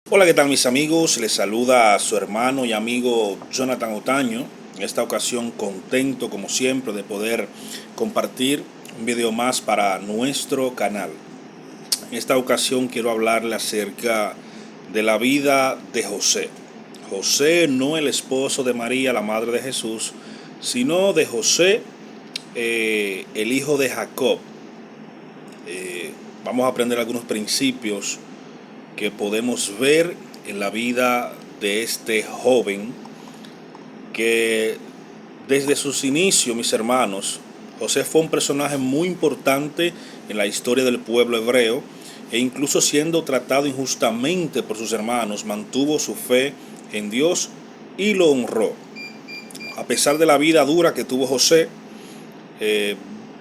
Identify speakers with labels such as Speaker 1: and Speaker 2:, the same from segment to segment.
Speaker 1: Hola, ¿qué tal mis amigos? Les saluda a su hermano y amigo Jonathan Otaño. En esta ocasión contento como siempre de poder compartir un video más para nuestro canal. En esta ocasión quiero hablarle acerca de la vida de José. José, no el esposo de María, la madre de Jesús, sino de José, el hijo de Jacob. Vamos a aprender algunos principios que podemos ver en la vida de este joven que desde sus inicios, mis hermanos, José fue un personaje muy importante en la historia del pueblo hebreo e incluso siendo tratado injustamente por sus hermanos, mantuvo su fe en Dios y lo honró. A pesar de la vida dura que tuvo José,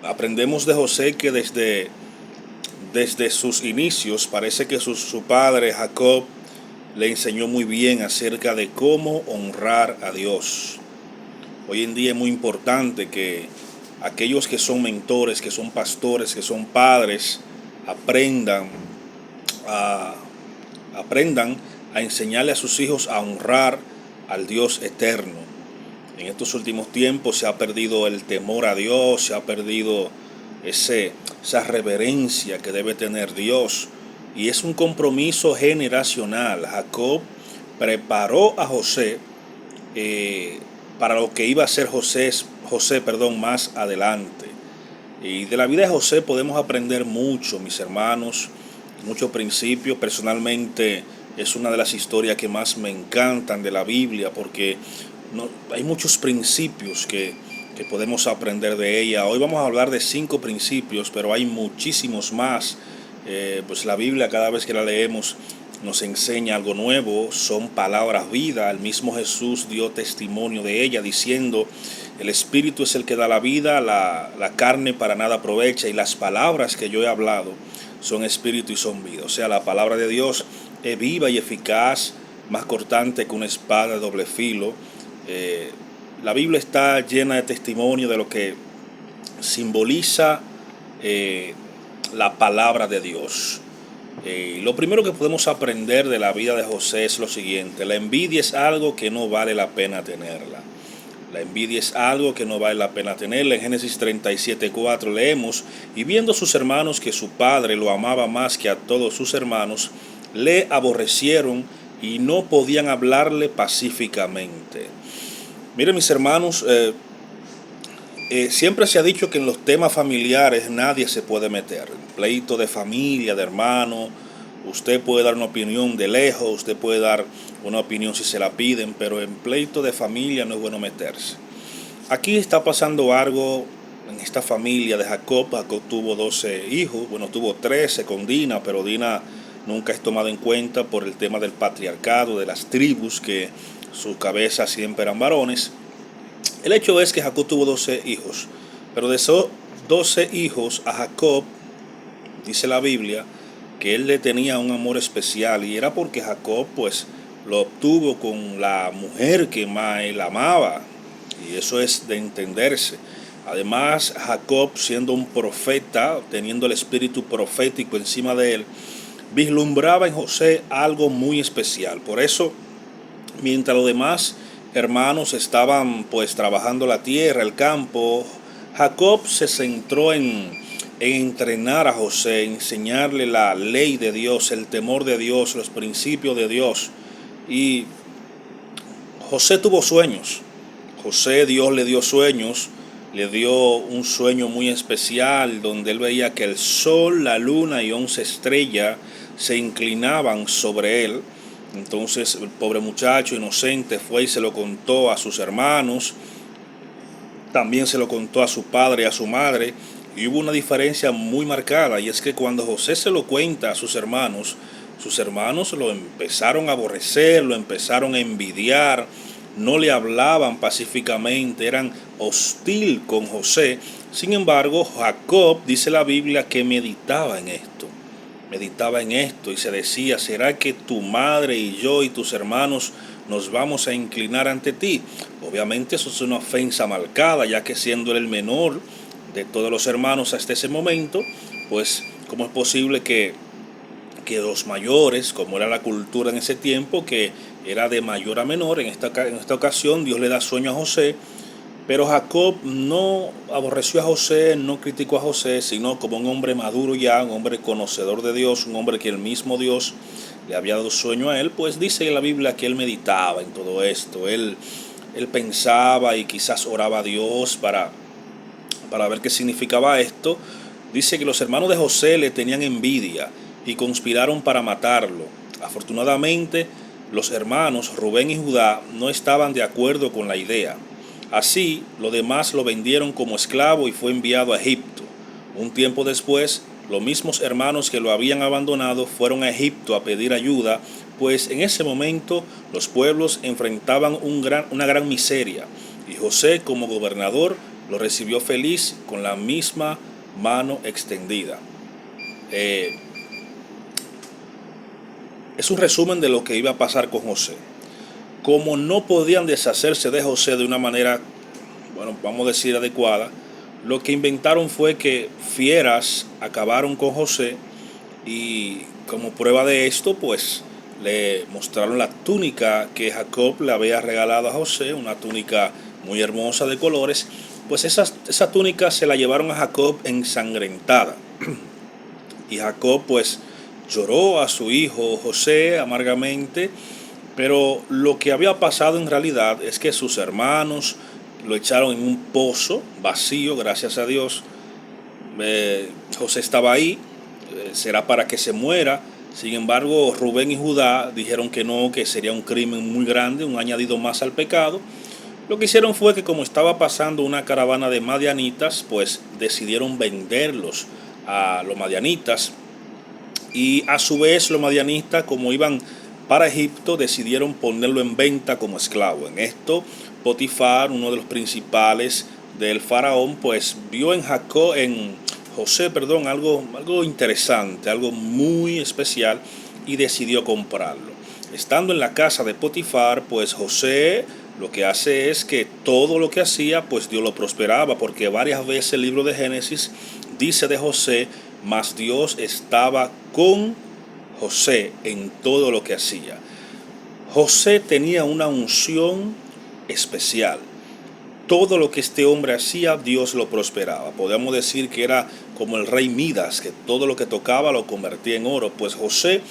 Speaker 1: aprendemos de José que desde sus inicios parece que su padre Jacob le enseñó muy bien acerca de cómo honrar a Dios. Hoy en día es muy importante que aquellos que son mentores, que son pastores, que son padres, aprendan a, aprendan a enseñarle a sus hijos a honrar al Dios eterno. En estos últimos tiempos se ha perdido el temor a Dios, se ha perdido esa reverencia que debe tener Dios. Y es un compromiso generacional. Jacob preparó a José para lo que iba a ser José, más adelante. Y de la vida de José podemos aprender mucho, mis hermanos, muchos principios. Personalmente es una de las historias que más me encantan de la Biblia porque hay muchos principios que podemos aprender de ella. Hoy vamos a hablar de 5 principios, pero hay muchísimos más. Pues la Biblia, cada vez que la leemos, nos enseña algo nuevo, son palabras vida. El mismo Jesús dio testimonio de ella diciendo: el Espíritu es el que da la vida, la carne para nada aprovecha, y las palabras que yo he hablado son espíritu y son vida. O sea, la palabra de Dios es viva y eficaz, más cortante que una espada de doble filo. La Biblia está llena de testimonio de lo que simboliza la palabra de Dios. Lo primero que podemos aprender de la vida de José es lo siguiente: la envidia es algo que no vale la pena tenerla. La envidia es algo que no vale la pena tenerla. En Génesis 37:4 leemos: y viendo sus hermanos que su padre lo amaba más que a todos sus hermanos, le aborrecieron y no podían hablarle pacíficamente. Miren, mis hermanos, siempre se ha dicho que en los temas familiares nadie se puede meter. Pleito de familia, de hermano, usted puede dar una opinión de lejos, usted puede dar una opinión si se la piden, pero en pleito de familia no es bueno meterse. Aquí está pasando algo en esta familia de Jacob. Jacob tuvo 12 hijos, bueno, tuvo 13 con Dina, pero Dina nunca es tomada en cuenta por el tema del patriarcado, de las tribus, que sus cabezas siempre eran varones. El hecho es que Jacob tuvo 12 hijos, pero de esos 12 hijos a Jacob, dice la Biblia, que él le tenía un amor especial, y era porque Jacob pues lo obtuvo con la mujer que más él amaba, y eso es de entenderse. Además, Jacob, siendo un profeta, teniendo el espíritu profético encima de él, vislumbraba en José algo muy especial. Por eso, mientras los demás hermanos estaban pues trabajando la tierra, el campo, Jacob se centró en entrenar a José, enseñarle la ley de Dios, el temor de Dios, los principios de Dios. Y José tuvo sueños. José, Dios le dio sueños, le dio un sueño muy especial donde él veía que el sol, la luna y 11 estrellas se inclinaban sobre él. Entonces el pobre muchacho inocente fue y se lo contó a sus hermanos, también se lo contó a su padre y a su madre, y hubo una diferencia muy marcada, y es que cuando José se lo cuenta a sus hermanos lo empezaron a aborrecer, lo empezaron a envidiar, no le hablaban pacíficamente, eran hostil con José. Sin embargo, Jacob, dice la Biblia, que meditaba en esto y se decía: ¿será que tu madre y yo y tus hermanos nos vamos a inclinar ante ti? Obviamente eso es una ofensa marcada, ya que siendo él el menor de todos los hermanos hasta ese momento, pues ¿cómo es posible que que los mayores, como era la cultura en ese tiempo, que era de mayor a menor, en esta ocasión Dios le da sueño a José, pero Jacob no aborreció a José, no criticó a José, sino como un hombre maduro ya, un hombre conocedor de Dios, un hombre que el mismo Dios le había dado sueño a él, pues dice en la Biblia que él meditaba en todo esto, él pensaba y quizás oraba a Dios para ver qué significaba esto. Dice que los hermanos de José le tenían envidia y conspiraron para matarlo. Afortunadamente, los hermanos Rubén y Judá no estaban de acuerdo con la idea. Así, los demás lo vendieron como esclavo y fue enviado a Egipto. Un tiempo después, los mismos hermanos que lo habían abandonado fueron a Egipto a pedir ayuda, pues en ese momento los pueblos enfrentaban una gran miseria, y José, como gobernador, lo recibió feliz con la misma mano extendida. Es un resumen de lo que iba a pasar con José. Como no podían deshacerse de José de una manera, bueno, vamos a decir adecuada, lo que inventaron fue que fieras acabaron con José, y como prueba de esto, pues le mostraron la túnica que Jacob le había regalado a José, una túnica muy hermosa de colores. Pues esa túnica se la llevaron a Jacob ensangrentada. Y Jacob pues lloró a su hijo José amargamente, pero lo que había pasado en realidad es que sus hermanos lo echaron en un pozo vacío, gracias a Dios. José estaba ahí, será para que se muera. Sin embargo, Rubén y Judá dijeron que no, que sería un crimen muy grande, un añadido más al pecado. Lo que hicieron fue que, como estaba pasando una caravana de madianitas, pues decidieron venderlos a los madianitas, y a su vez los madianitas, como iban para Egipto, decidieron ponerlo en venta como esclavo. En esto, Potifar, uno de los principales del faraón, pues vio en José, algo interesante, algo muy especial, y decidió comprarlo. Estando en la casa de Potifar, pues José lo que hace es que todo lo que hacía, pues Dios lo prosperaba, porque varias veces el libro de Génesis dice de José: mas Dios estaba con José en todo lo que hacía. José tenía una unción especial. Todo lo que este hombre hacía, Dios lo prosperaba. Podemos decir que era como el rey Midas, que todo lo que tocaba lo convertía en oro. Pues José,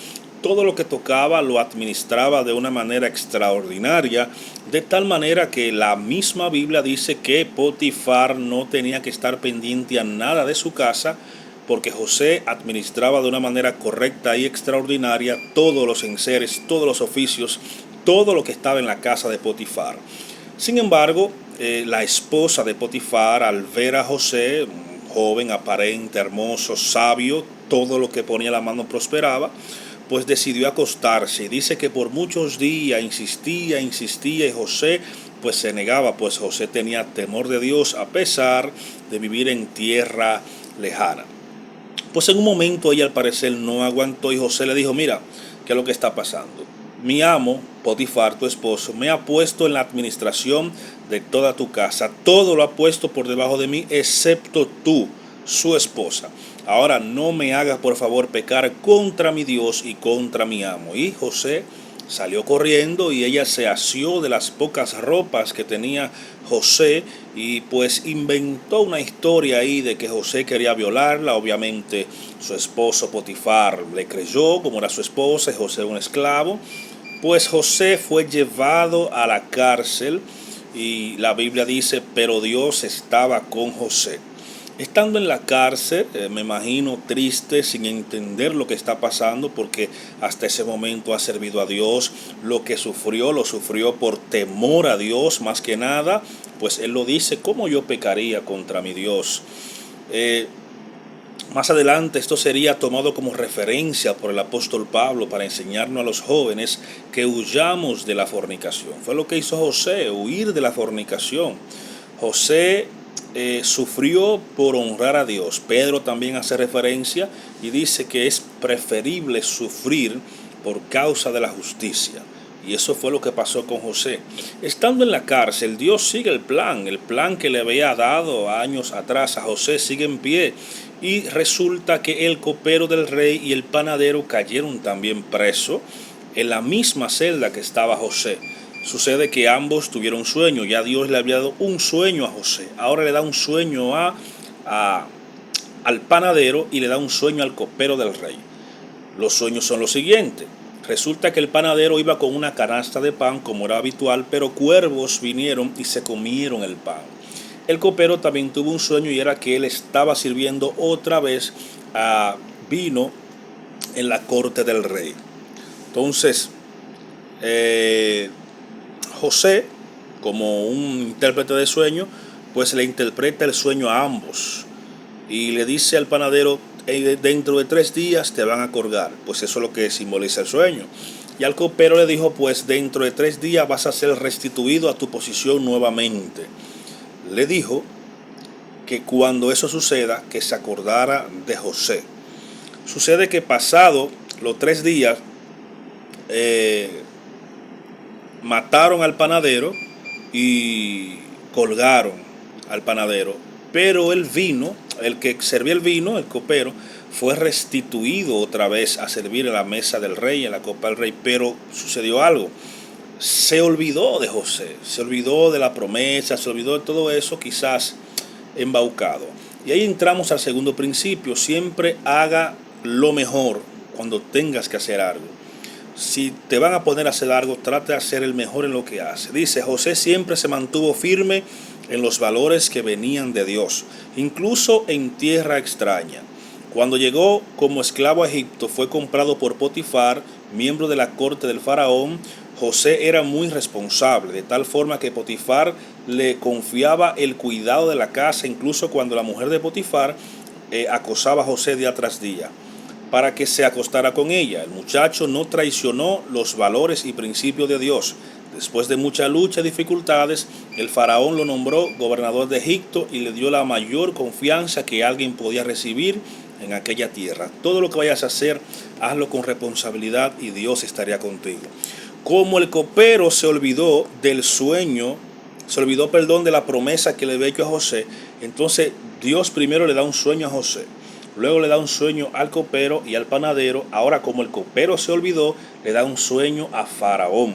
Speaker 1: todo lo que tocaba lo administraba de una manera extraordinaria, de tal manera que la misma Biblia dice que Potifar no tenía que estar pendiente a nada de su casa, porque José administraba de una manera correcta y extraordinaria todos los enseres, todos los oficios, todo lo que estaba en la casa de Potifar. Sin embargo, la esposa de Potifar, al ver a José, un joven, aparente, hermoso, sabio, todo lo que ponía la mano prosperaba, pues decidió acostarse. Y dice que por muchos días insistía, y José pues se negaba, pues José tenía temor de Dios a pesar de vivir en tierra lejana. Pues en un momento ella al parecer no aguantó, y José le dijo: mira, ¿qué es lo que está pasando? Mi amo, Potifar, tu esposo, me ha puesto en la administración de toda tu casa. Todo lo ha puesto por debajo de mí, excepto tú, su esposa. Ahora no me hagas, por favor, pecar contra mi Dios y contra mi amo. Y José salió corriendo, y ella se asió de las pocas ropas que tenía José, y pues inventó una historia ahí de que José quería violarla. Obviamente su esposo Potifar le creyó, como era su esposa y José un esclavo. Pues José fue llevado a la cárcel, y la Biblia dice: pero Dios estaba con José. Estando en la cárcel, me imagino triste, sin entender lo que está pasando, porque hasta ese momento ha servido a Dios. Lo que sufrió, lo sufrió por temor a Dios más que nada, pues él lo dice: ¿cómo yo pecaría contra mi Dios? Más adelante esto sería tomado como referencia por el apóstol Pablo para enseñarnos a los jóvenes que huyamos de la fornicación. Fue lo que hizo José, huir de la fornicación. José sufrió por honrar a Dios. Pedro también hace referencia y dice que es preferible sufrir por causa de la justicia. Y eso fue lo que pasó con José. Estando en la cárcel, Dios sigue el plan que le había dado años atrás a José sigue en pie. Y resulta que el copero del rey y el panadero cayeron también presos en la misma celda que estaba José. Sucede que ambos tuvieron sueño. Ya Dios le había dado un sueño a José. Ahora le da un sueño al panadero y le da un sueño al copero del rey. Los sueños son los siguientes. Resulta que el panadero iba con una canasta de pan como era habitual, pero cuervos vinieron y se comieron el pan. El copero también tuvo un sueño y era que él estaba sirviendo otra vez vino en la corte del rey. Entonces, José, como un intérprete de sueño, pues le interpreta el sueño a ambos y le dice al panadero: dentro de 3 días te van a colgar. Pues eso es lo que simboliza el sueño. Y al copero le dijo: pues dentro de 3 días vas a ser restituido a tu posición nuevamente. Le dijo que cuando eso suceda, que se acordara de José. Sucede que pasado los 3 días, mataron al panadero y colgaron al panadero. Pero el vino, el que servía el vino, el copero, fue restituido otra vez a servir en la mesa del rey, en la copa del rey. Pero sucedió algo. Se olvidó de José, se olvidó de la promesa, se olvidó de todo eso, quizás embaucado. Y ahí entramos al segundo principio: siempre haga lo mejor cuando tengas que hacer algo. Si te van a poner a hacer algo, trate de hacer el mejor en lo que hace. Dice: José siempre se mantuvo firme en los valores que venían de Dios, incluso en tierra extraña. Cuando llegó como esclavo a Egipto, fue comprado por Potifar, miembro de la corte del faraón. José era muy responsable, de tal forma que Potifar le confiaba el cuidado de la casa, incluso cuando la mujer de Potifar acosaba a José día tras día, para que se acostara con ella. El muchacho no traicionó los valores y principios de Dios. Después de mucha lucha y dificultades, el faraón lo nombró gobernador de Egipto y le dio la mayor confianza que alguien podía recibir en aquella tierra. Todo lo que vayas a hacer, hazlo con responsabilidad y Dios estaría contigo. Como el copero se olvidó del sueño, de la promesa que le había hecho a José, entonces Dios primero le da un sueño a José. Luego le da un sueño al copero y al panadero. Ahora, como el copero se olvidó, le da un sueño a Faraón.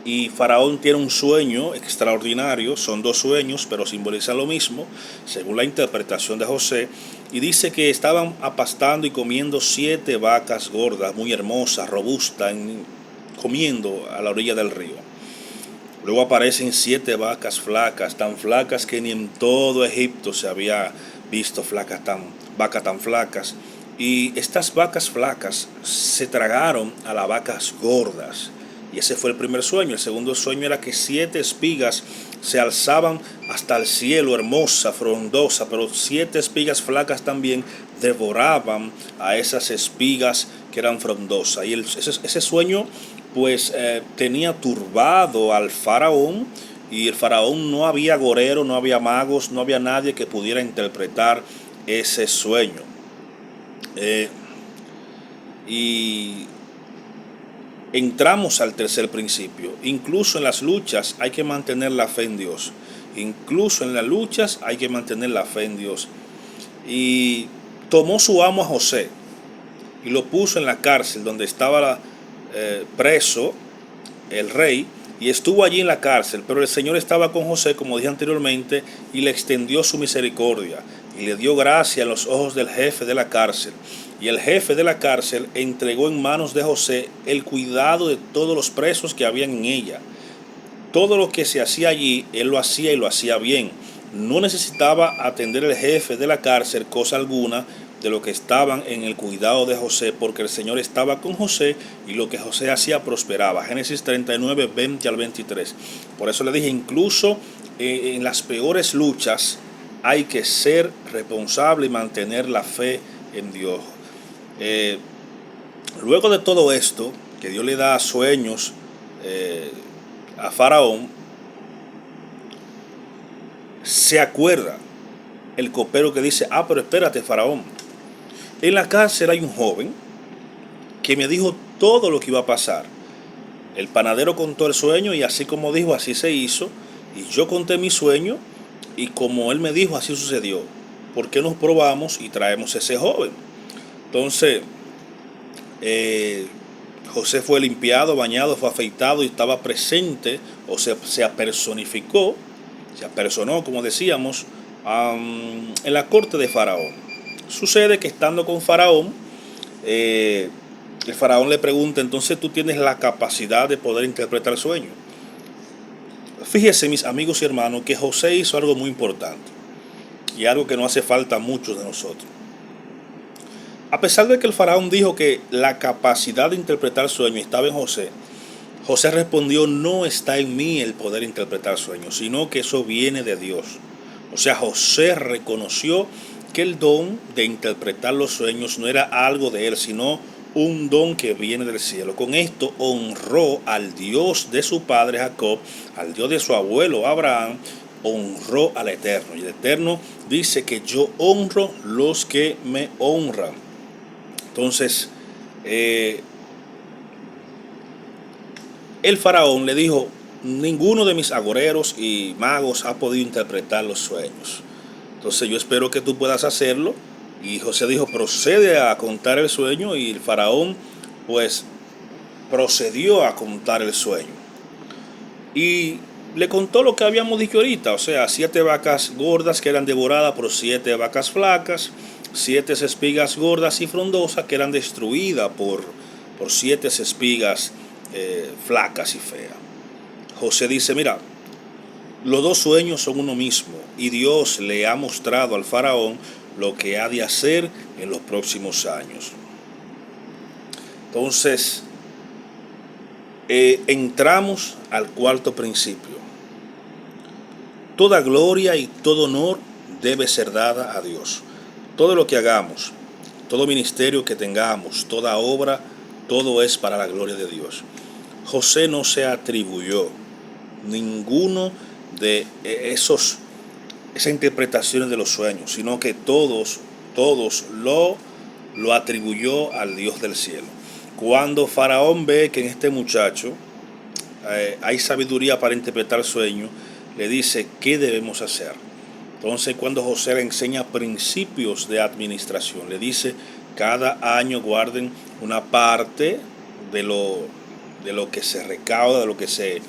Speaker 1: Y Faraón tiene un sueño extraordinario. Son 2 sueños, pero simbolizan lo mismo, según la interpretación de José. Y dice que estaban apastando y comiendo 7 vacas gordas, muy hermosas, robustas, comiendo a la orilla del río. Luego aparecen 7 vacas flacas, tan flacas que ni en todo Egipto se había visto vacas tan flacas. Y estas vacas flacas se tragaron a las vacas gordas. Y ese fue el primer sueño. El segundo sueño era que 7 espigas se alzaban hasta el cielo, hermosa, frondosa, pero 7 espigas flacas también devoraban a esas espigas que eran frondosas. Y ese sueño pues tenía turbado al faraón, y el faraón no había agorero, no había magos, no había nadie que pudiera interpretar ese sueño. Y entramos al tercer principio. Incluso en las luchas hay que mantener la fe en Dios. Incluso en las luchas hay que mantener la fe en Dios. Y tomó su amo a José y lo puso en la cárcel donde estaba preso el rey, y estuvo allí en la cárcel. Pero el Señor estaba con José, como dije anteriormente, y le extendió su misericordia y le dio gracia en los ojos del jefe de la cárcel. Y el jefe de la cárcel entregó en manos de José el cuidado de todos los presos que habían en ella. Todo lo que se hacía allí, él lo hacía y lo hacía bien. No necesitaba atender el jefe de la cárcel cosa alguna de lo que estaban en el cuidado de José, porque el Señor estaba con José y lo que José hacía prosperaba. Génesis 39, 20 al 23. Por eso le dije, incluso en las peores luchas hay que ser responsable y mantener la fe en Dios. Luego de todo esto, que Dios le da sueños a Faraón, se acuerda el copero que dice: pero espérate, Faraón, en la cárcel hay un joven que me dijo todo lo que iba a pasar. El panadero contó el sueño y así como dijo, así se hizo. Y yo conté mi sueño y como él me dijo, así sucedió. ¿Por qué nos probamos y traemos ese joven? Entonces, eh, José fue limpiado, bañado, fue afeitado y estaba presente, o sea, se apersonificó, se apersonó, como decíamos, en la corte de Faraón. Sucede que estando con Faraón, eh, el Faraón le pregunta, entonces tú tienes la capacidad de poder interpretar sueños. Fíjese, mis amigos y hermanos, que José hizo algo muy importante y algo que no hace falta a muchos de nosotros. A pesar de que el faraón dijo que la capacidad de interpretar sueños estaba en José, José respondió, no está en mí el poder interpretar sueños, sino que eso viene de Dios. O sea, José reconoció que el don de interpretar los sueños no era algo de él, sino un don que viene del cielo. Con esto honró al Dios de su padre Jacob, al Dios de su abuelo Abraham, honró al Eterno. Y el Eterno dice que yo honro los que me honran. Entonces, el faraón le dijo, ninguno de mis agoreros y magos ha podido interpretar los sueños. Entonces yo espero que tú puedas hacerlo. Y José dijo, procede a contar el sueño. Y el faraón pues procedió a contar el sueño. Y le contó lo que habíamos dicho ahorita, o sea, 7 vacas gordas que eran devoradas por 7 vacas flacas, 7 espigas gordas y frondosas que eran destruidas por 7 espigas flacas y feas. José dice, mira, los dos sueños son uno mismo y Dios le ha mostrado al faraón lo que ha de hacer en los próximos años. Entonces, entramos al cuarto principio. Toda gloria y todo honor debe ser dada a Dios. Todo lo que hagamos, todo ministerio que tengamos, toda obra, todo es para la gloria de Dios. José no se atribuyó ninguno de esas interpretaciones de los sueños, sino que todos lo atribuyó al Dios del cielo. Cuando Faraón ve que en este muchacho hay sabiduría para interpretar sueños, le dice, ¿qué debemos hacer? Entonces, cuando José le enseña principios de administración, le dice, cada año guarden una parte de lo que se recauda, de lo que se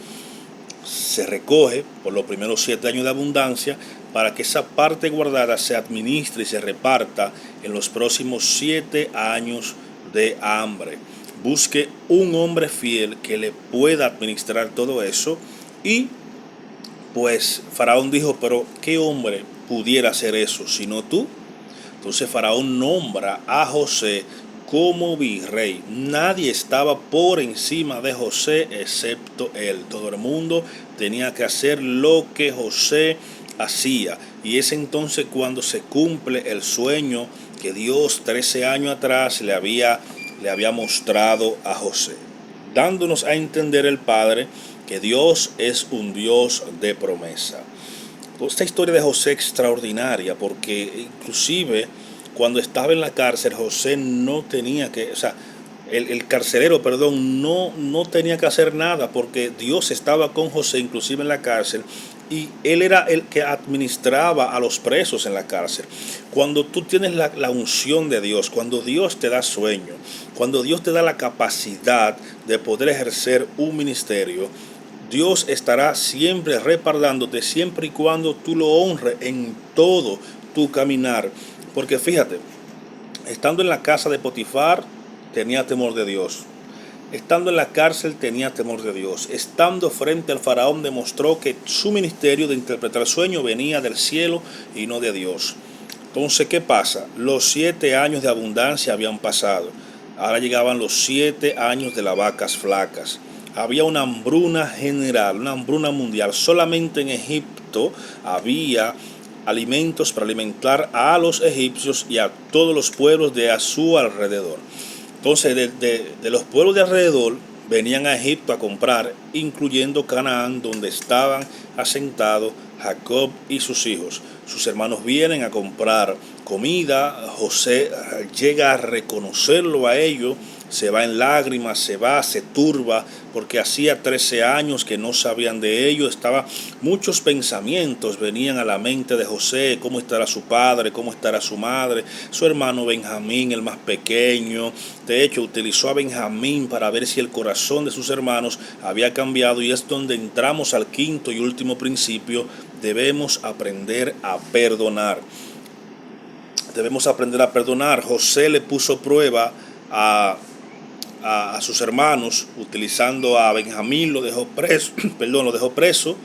Speaker 1: recoge por los primeros 7 años de abundancia, para que esa parte guardada se administre y se reparta en los próximos 7 años de hambre. Busque un hombre fiel que le pueda administrar todo eso. Y pues Faraón dijo, pero ¿qué hombre pudiera hacer eso sino tú? Entonces Faraón nombra a José como virrey. Nadie estaba por encima de José excepto él. Todo el mundo tenía que hacer lo que José hacía. Y es entonces cuando se cumple el sueño que Dios 13 años atrás le había mostrado a José, dándonos a entender el Padre que Dios es un Dios de promesa. Esta historia de José es extraordinaria porque inclusive cuando estaba en la cárcel, José no tenía que, o sea, el carcelero, perdón, no tenía que hacer nada porque Dios estaba con José, inclusive en la cárcel, y él era el que administraba a los presos en la cárcel. Cuando tú tienes la unción de Dios, cuando Dios te da sueño, cuando Dios te da la capacidad de poder ejercer un ministerio, Dios estará siempre respaldándote, siempre y cuando tú lo honres en todo tu caminar. Porque fíjate, estando en la casa de Potifar, tenía temor de Dios. Estando en la cárcel, tenía temor de Dios. Estando frente al faraón, demostró que su ministerio de interpretar sueños venía del cielo y no de Dios. Entonces, ¿qué pasa? Los 7 años de abundancia habían pasado. Ahora llegaban los 7 años de las vacas flacas. Había una hambruna general, una hambruna mundial. Solamente en Egipto había alimentos para alimentar a los egipcios y a todos los pueblos de a su alrededor. Entonces, de los pueblos de alrededor venían a Egipto a comprar, incluyendo Canaán, donde estaban asentados Jacob y sus hijos. Sus hermanos vienen a comprar comida. José llega a reconocerlo a ellos se va en lágrimas, se turba, porque hacía 13 años que no sabían de ello. Muchos pensamientos venían a la mente de José: cómo estará su padre, cómo estará su madre, su hermano Benjamín, el más pequeño. De hecho, utilizó a Benjamín para ver si el corazón de sus hermanos había cambiado, y es donde entramos al quinto y último principio: debemos aprender a perdonar. Debemos aprender a perdonar. José le puso prueba a sus hermanos, utilizando a Benjamín, lo dejó preso, perdón, lo dejó preso.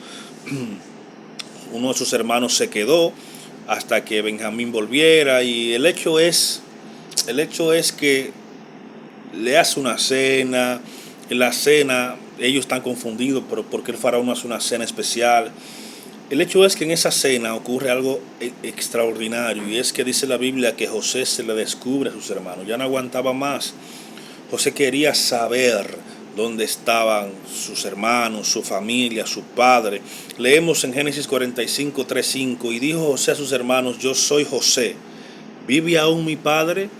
Speaker 1: Uno de sus hermanos se quedó hasta que Benjamín volviera, y el hecho es que le hace una cena. En la cena ellos están confundidos, pero porque el faraón hace una cena especial. El hecho es que en esa cena ocurre algo extraordinario, y es que dice la Biblia que José se le descubre a sus hermanos. Ya no aguantaba más. José quería saber dónde estaban sus hermanos, su familia, su padre. Leemos en Génesis 45, 3-5: y dijo José a sus hermanos: yo soy José, ¿vive aún mi padre?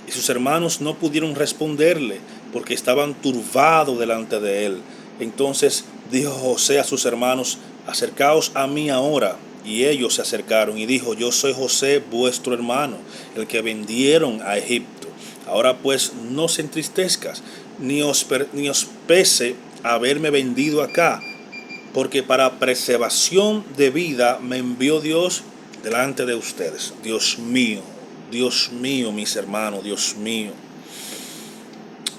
Speaker 1: Y sus hermanos no pudieron responderle, porque estaban turbados delante de él. Entonces dijo José a sus hermanos: acercaos a mí ahora. Y ellos se acercaron, y dijo: yo soy José, vuestro hermano, el que vendieron a Egipto. Ahora pues, no se entristezcas, ni os pese haberme vendido acá, porque para preservación de vida me envió Dios delante de ustedes. Dios mío, mis hermanos, Dios mío,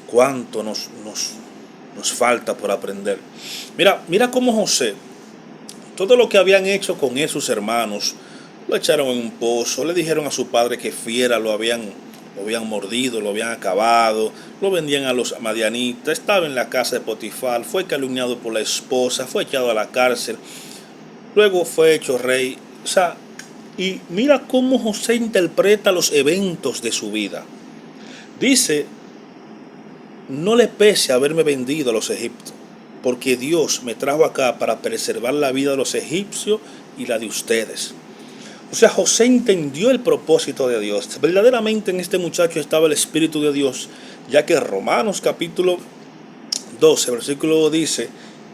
Speaker 1: cuánto nos falta por aprender. Mira cómo José, todo lo que habían hecho con él sus hermanos, lo echaron en un pozo, le dijeron a su padre que fiera lo habían mordido, lo habían acabado, lo vendían a los madianitas, estaba en la casa de Potifar, fue calumniado por la esposa, fue echado a la cárcel, luego fue hecho rey. Y mira cómo José interpreta los eventos de su vida. Dice: no le pese haberme vendido a los egipcios, porque Dios me trajo acá para preservar la vida de los egipcios y la de ustedes. O sea, José entendió el propósito de Dios. Verdaderamente en este muchacho estaba el Espíritu de Dios, ya que Romanos capítulo 12, versículo dice: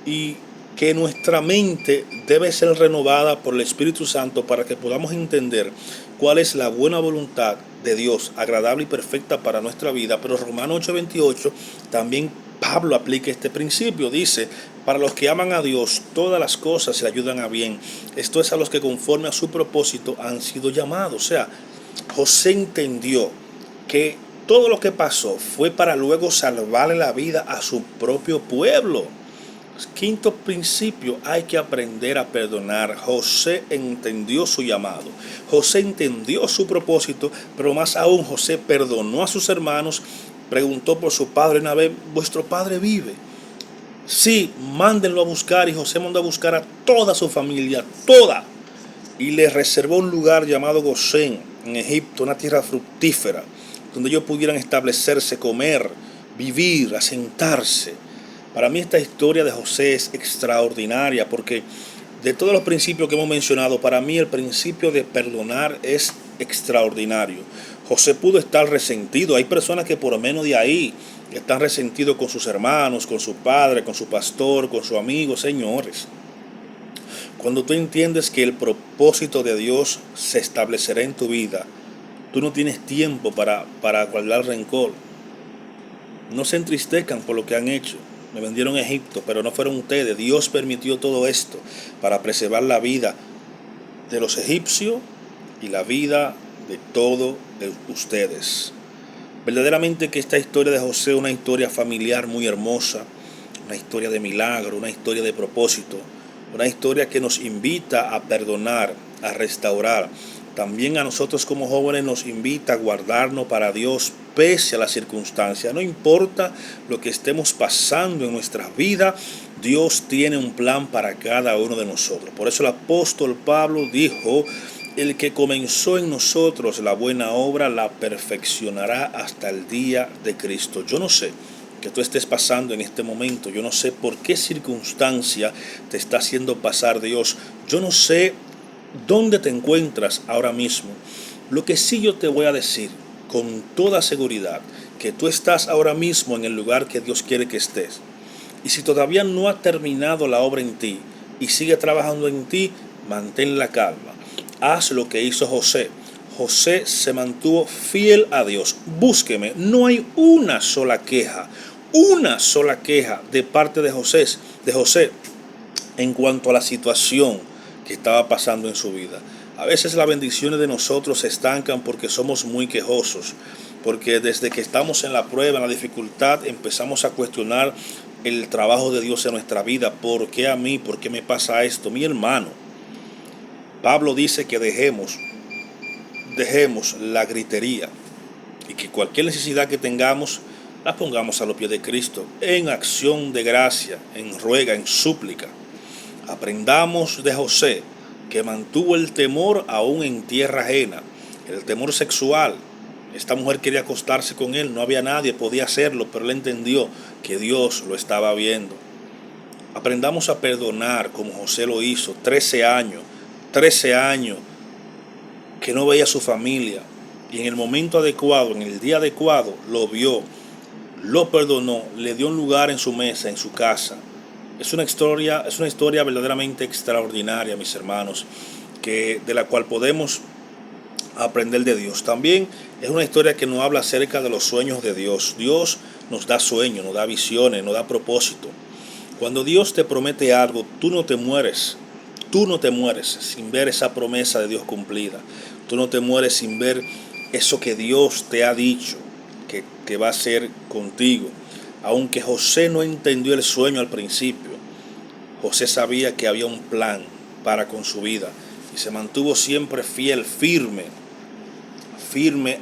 Speaker 1: y que nuestra mente debe ser renovada por el Espíritu Santo para que podamos entender cuál es la buena voluntad de Dios, agradable y perfecta para nuestra vida. Pero Romanos 8:28 también Pablo aplica este principio. Dice: para los que aman a Dios, todas las cosas se ayudan a bien. Esto es a los que conforme a su propósito han sido llamados. O sea, José entendió que todo lo que pasó fue para luego salvarle la vida a su propio pueblo. Quinto principio: hay que aprender a perdonar. José entendió su llamado, José entendió su propósito, pero más aún José perdonó a sus hermanos. Preguntó por su padre una vez: ¿vuestro padre vive? Sí, mándenlo a buscar. Y José mandó a buscar a toda su familia, toda, y le reservó un lugar llamado Gosén en Egipto, una tierra fructífera, donde ellos pudieran establecerse, comer, vivir, asentarse. Para mí esta historia de José es extraordinaria, porque de todos los principios que hemos mencionado, para mí el principio de perdonar es extraordinario. José pudo estar resentido. Hay personas que por lo menos de ahí están resentidos con sus hermanos, con su padre, con su pastor, con su amigo. Señores, cuando tú entiendes que el propósito de Dios se establecerá en tu vida, tú no tienes tiempo para guardar rencor. No se entristezcan por lo que han hecho. Me vendieron a Egipto, pero no fueron ustedes. Dios permitió todo esto para preservar la vida de los egipcios y la vida de todos ustedes. Verdaderamente que esta historia de José es una historia familiar muy hermosa, una historia de milagro, una historia de propósito, una historia que nos invita a perdonar, a restaurar. También a nosotros como jóvenes nos invita a guardarnos para Dios pese a las circunstancias. No importa lo que estemos pasando en nuestras vidas, Dios tiene un plan para cada uno de nosotros. Por eso el apóstol Pablo dijo: el que comenzó en nosotros la buena obra la perfeccionará hasta el día de Cristo. Yo no sé que tú estés pasando en este momento. Yo no sé por qué circunstancia te está haciendo pasar Dios. Yo no sé dónde te encuentras ahora mismo. Lo que sí yo te voy a decir con toda seguridad que tú estás ahora mismo en el lugar que Dios quiere que estés. Y si todavía no ha terminado la obra en ti y sigue trabajando en ti, mantén la calma. Haz lo que hizo José. José se mantuvo fiel a Dios. Búsqueme, no hay una sola queja de parte de José en cuanto a la situación que estaba pasando en su vida. A veces las bendiciones de nosotros se estancan porque somos muy quejosos, porque desde que estamos en la prueba, en la dificultad, empezamos a cuestionar el trabajo de Dios en nuestra vida. ¿Por qué a mí? ¿Por qué me pasa esto? Mi hermano, Pablo dice que dejemos la gritería y que cualquier necesidad que tengamos la pongamos a los pies de Cristo, en acción de gracia, en ruega, en súplica. Aprendamos de José, que mantuvo el temor aún en tierra ajena, el temor sexual. Esta mujer quería acostarse con él, no había nadie, podía hacerlo, pero él entendió que Dios lo estaba viendo. Aprendamos a perdonar como José lo hizo, 13 años que no veía a su familia, y en el momento adecuado, en el día adecuado, lo vio, lo perdonó, le dio un lugar en su mesa, en su casa. Es una historia verdaderamente extraordinaria, mis hermanos, de la cual podemos aprender de Dios. También es una historia que nos habla acerca de los sueños de Dios. Dios nos da sueños, nos da visiones, nos da propósito. Cuando Dios te promete algo, tú no te mueres sin ver esa promesa de Dios cumplida. Tú no te mueres sin ver eso que Dios te ha dicho que va a ser contigo. Aunque José no entendió el sueño al principio, José sabía que había un plan para con su vida y se mantuvo siempre fiel, firme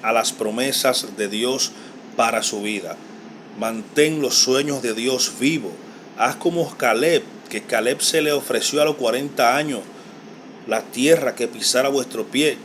Speaker 1: a las promesas de Dios para su vida. Mantén los sueños de Dios vivos. Haz como Caleb, que Caleb se le ofreció a los 40 años la tierra que pisara vuestro pie.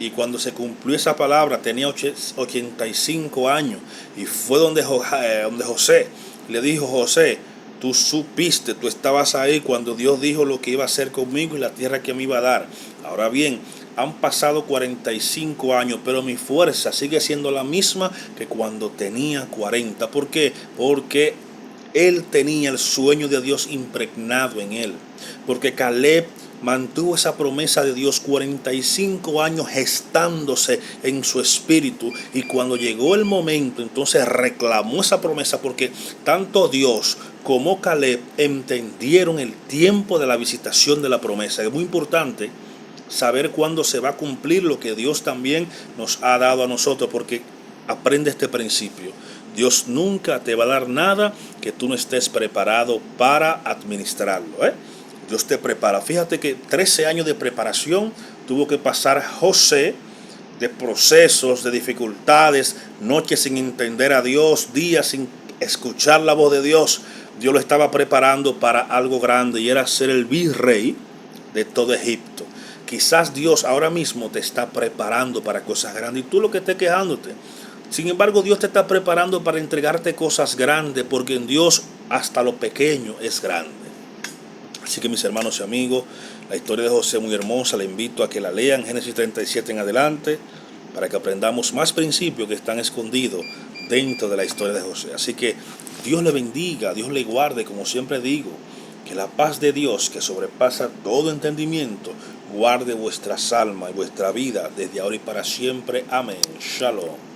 Speaker 1: Y cuando se cumplió esa palabra tenía 85 años. Y fue donde José le dijo: José, tú supiste, tú estabas ahí cuando Dios dijo lo que iba a hacer conmigo y la tierra que me iba a dar. Ahora bien, han pasado 45 años, pero mi fuerza sigue siendo la misma que cuando tenía 40. ¿Por qué? Porque él tenía el sueño de Dios impregnado en él. Porque Caleb mantuvo esa promesa de Dios 45 años gestándose en su espíritu, y cuando llegó el momento, entonces reclamó esa promesa, porque tanto Dios como Caleb entendieron el tiempo de la visitación de la promesa. Es muy importante saber cuándo se va a cumplir lo que Dios también nos ha dado a nosotros, porque aprende este principio: Dios nunca te va a dar nada que tú no estés preparado para administrarlo, Dios te prepara. Fíjate que 13 años de preparación tuvo que pasar José, de procesos, de dificultades, noches sin entender a Dios, días sin escuchar la voz de Dios. Dios lo estaba preparando para algo grande, y era ser el virrey de todo Egipto. Quizás Dios ahora mismo te está preparando para cosas grandes y tú lo que estés quejándote. Sin embargo, Dios te está preparando para entregarte cosas grandes, porque en Dios hasta lo pequeño es grande. Así que, mis hermanos y amigos, la historia de José es muy hermosa. Le invito a que la lean, Génesis 37 en adelante, para que aprendamos más principios que están escondidos dentro de la historia de José. Así que Dios le bendiga, Dios le guarde, como siempre digo, que la paz de Dios, que sobrepasa todo entendimiento, guarde vuestras almas y vuestra vida desde ahora y para siempre. Amén. Shalom.